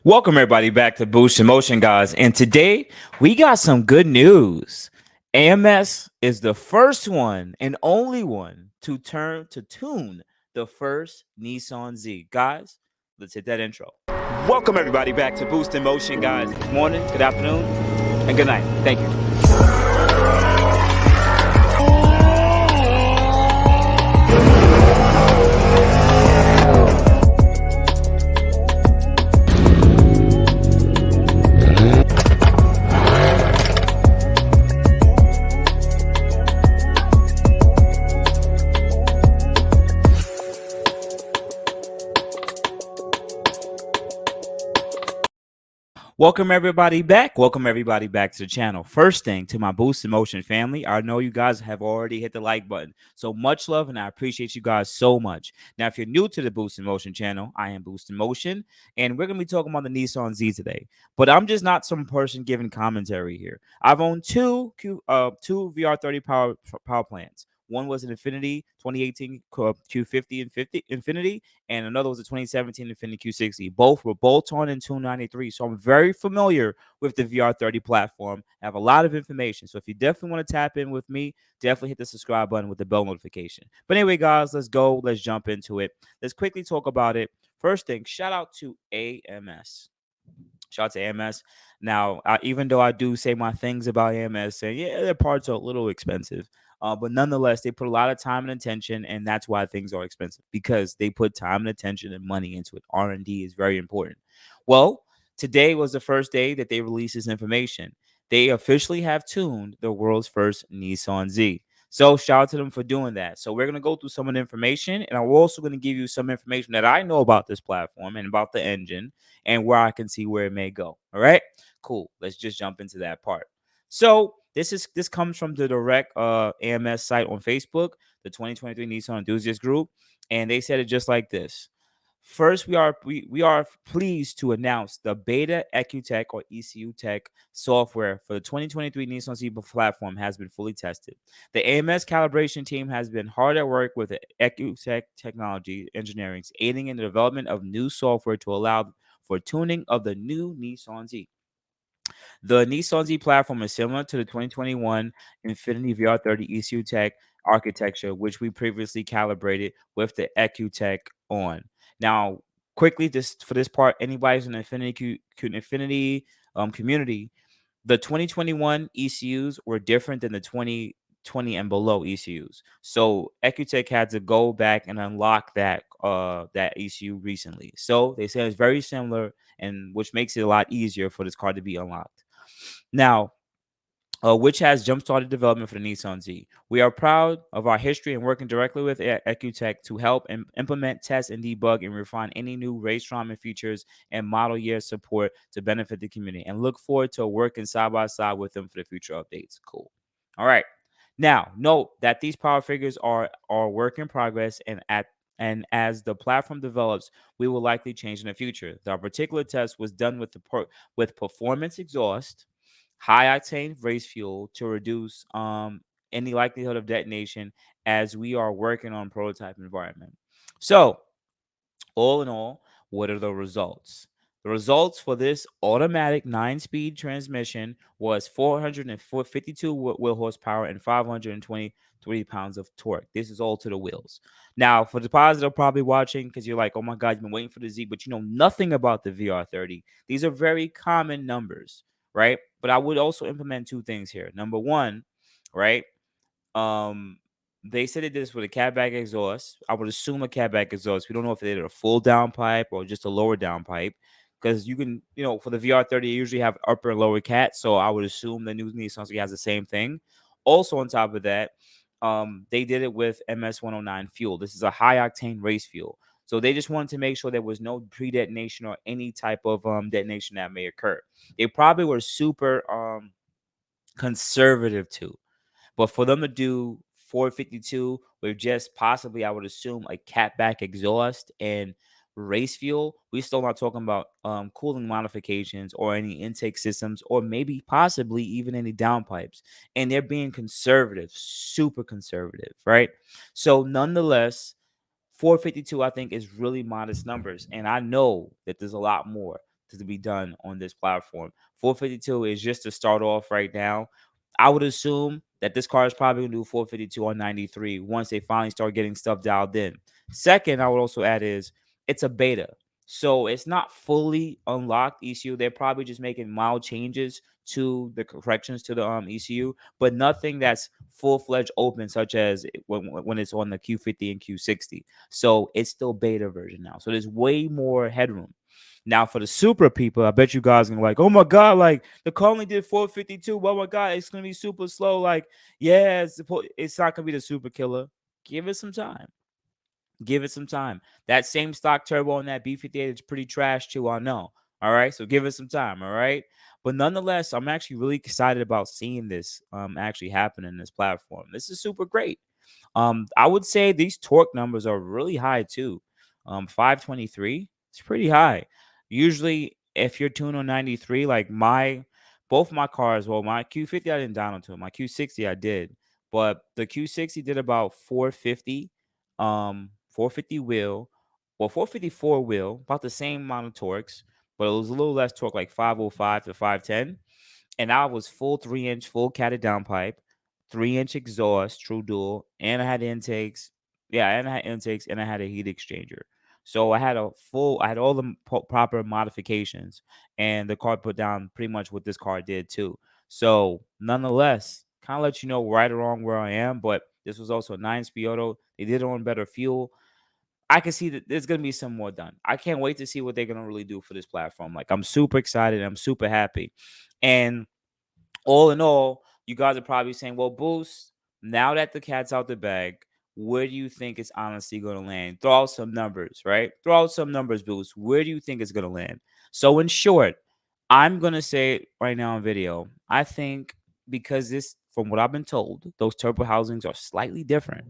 Welcome everybody back to Boost in Motion, guys. And today we got some good news. AMS is the first one and only one to tune the first Nissan Z. Guys, let's hit that intro. Welcome everybody back to Boost in Motion, guys. Good morning, good afternoon, and good night. Thank you. Welcome everybody back. Welcome everybody back to the channel. First thing, to my Boost in Motion family, I know you guys have already hit the like button. So much love, and I appreciate you guys so much. Now, if you're new to the Boost in Motion channel, I am Boost in Motion, and we're gonna be talking about the Nissan Z today. But I'm just not some person giving commentary here. I've owned two VR30 power plants. One was an Infiniti 2018 Q50 and 50 Infiniti, and another was a 2017 Infiniti Q60. Both were bolt-on in 293, so I'm very familiar with the VR30 platform. I have a lot of information, so if you definitely want to tap in with me, definitely hit the subscribe button with the bell notification. But anyway, guys, let's go. Let's jump into it. Let's quickly talk about it. First thing, shout out to AMS. Shout out to AMS. Now, even though I do say my things about AMS, and yeah, their parts are a little expensive, but nonetheless, they put a lot of time and attention, and that's why things are expensive, because they put time and attention and money into it. R&D is very important. Well, today was the first day that they released this information. They officially have tuned the world's first Nissan Z. So shout out to them for doing that. So we're going to go through some of the information, and I'm also going to give you some information that I know about this platform and about the engine and where I can see where it may go. All right, cool. Let's just jump into that part. So this comes from the direct AMS site on Facebook, the 2023 Nissan Enthusiast Group, and they said it just like this. First, we are pleased to announce the beta EcuTech or ECU Tech software for the 2023 Nissan Z platform has been fully tested. The AMS calibration team has been hard at work with the EcuTech technology engineering, aiding in the development of new software to allow for tuning of the new Nissan Z. The Nissan Z platform is similar to the 2021 Infiniti VR30 ECU Tech architecture, which we previously calibrated with the EcuTech on. Now, quickly, just for this part, anybody's in the Infiniti community, the 2021 ECUs were different than the 2020 and below ECUs. So EcuTech had to go back and unlock that ECU recently. So they say it's very similar, and which makes it a lot easier for this car to be unlocked. Now, which has jump-started development for the Nissan Z. We are proud of our history and working directly with EcuTech to help implement, test, and debug and refine any new race trauma features and model year support to benefit the community, and look forward to working side by side with them for the future updates. Cool. All right. Now, note that these power figures are work in progress, and as the platform develops, we will likely change in the future. The particular test was done with with performance exhaust, high octane race fuel to reduce any likelihood of detonation, as we are working on prototype environment. So, all in all, what are the results? The results for this automatic 9-speed transmission was 452 wheel horsepower and 523 pounds of torque. This is all to the wheels. Now, for the positive, probably watching because you're like, oh my God, you've been waiting for the Z, but you know nothing about the VR30. These are very common numbers, right? But I would also implement two things here. Number one, right? Um, they said they did this with a catback exhaust. I would assume a catback exhaust. We don't know if they did a full downpipe or just a lower downpipe, because you can, for the VR30, you usually have upper and lower cat. So I would assume the new Nissan has the same thing. Also, on top of that, they did it with MS-109 fuel. This is a high octane race fuel. So they just wanted to make sure there was no pre-detonation or any type of detonation that may occur. They probably were super conservative too. But for them to do 452 with just possibly, I would assume, a catback exhaust and race fuel, we still not talking about cooling modifications or any intake systems, or maybe possibly even any downpipes. And they're being conservative, super conservative, right? So nonetheless, 452, I think, is really modest numbers. And I know that there's a lot more. to be done on this platform. 452 is just to start off right now. I would assume that this car is probably going to do 452 on 93 once they finally start getting stuff dialed in. Second, I would also add is it's a beta. So it's not fully unlocked ECU. They're probably just making mild changes to the corrections to the ECU, but nothing that's full-fledged open, such as when it's on the Q50 and Q60. So it's still beta version now. So there's way more headroom. Now for the super people, I bet you guys are like, oh my god, like the car only did 452. Oh my god, it's gonna be super slow. Like, yeah, it's not gonna be the super killer. Give it some time. Give it some time. That same stock turbo on that B58 is pretty trash too, I know. All right, so give it some time. All right, but nonetheless, I'm actually really excited about seeing this actually happen in this platform. This is super great. I would say these torque numbers are really high too. 523, it's pretty high. Usually, if you're tuned on 93, like both my cars, well, my Q50 I didn't down to it. My Q60 I did, but the Q60 did about 450, 450 wheel, well, 454 wheel, about the same amount of torques, but it was a little less torque, like 505 to 510. And I was full 3-inch, full catted downpipe, 3-inch exhaust, true dual, and I had intakes. Yeah, and I had intakes, and I had a heat exchanger. So I had I had all the proper modifications, and the car put down pretty much what this car did too. So nonetheless, kind of let you know right or wrong where I am, but this was also a 9-speed auto. They did it on better fuel. I can see that there's going to be some more done. I can't wait to see what they're going to really do for this platform. Like, I'm super excited. I'm super happy. And all in all, you guys are probably saying, well, Boost, now that the cat's out the bag, where do you think it's honestly going to land? Throw out some numbers, right? Throw out some numbers, Boost. Where do you think it's going to land? So in short, I'm going to say right now in video, I think because this, from what I've been told, those turbo housings are slightly different.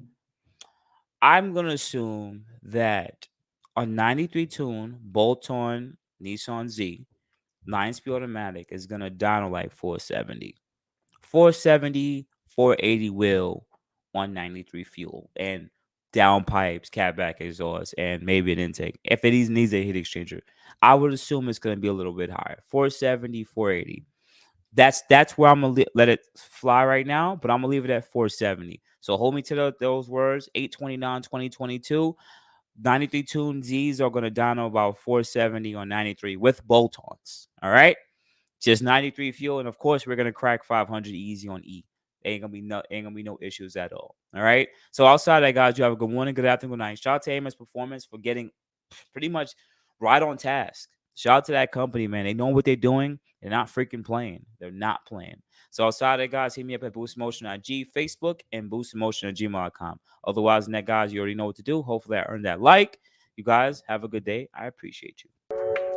I'm going to assume that a 93 tune bolt-on Nissan Z 9-speed automatic is going to dyno like 470. 470, 480 wheel on 93 fuel and downpipes, CATBACK exhaust, and maybe an intake. If it needs a heat exchanger, I would assume it's going to be a little bit higher. 470, 480. That's where I'm gonna let it fly right now, but I'm gonna leave it at 470. So hold me to those words. 829 2022. 93 tune Z's are gonna dyno about 470 on 93 with bolt-ons. All right, just 93 fuel, and of course we're gonna crack 500 easy on E. Ain't gonna be no issues at all. All right. So outside of that, guys, you have a good morning, good afternoon, good night. Shout out to AMS Performance for getting pretty much right on task. Shout out to that company, man. They know what they're doing. They're not freaking playing. They're not playing. So outside of that, guys, hit me up at boostinmotion.g, Facebook, and boostinmotion@gmail.com. Otherwise than that, guys, you already know what to do. Hopefully I earned that like. You guys have a good day. I appreciate you.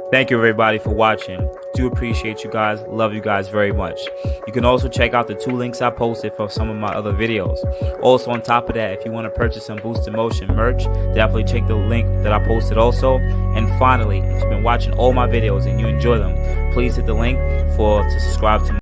Thank you, everybody, for watching. Do appreciate you guys. Love you guys very much. You can also check out the 2 links I posted for some of my other videos. Also, on top of that, if you want to purchase some Boost in Motion merch, definitely check the link that I posted also. And finally, if you've been watching all my videos and you enjoy them, please hit the link to subscribe to my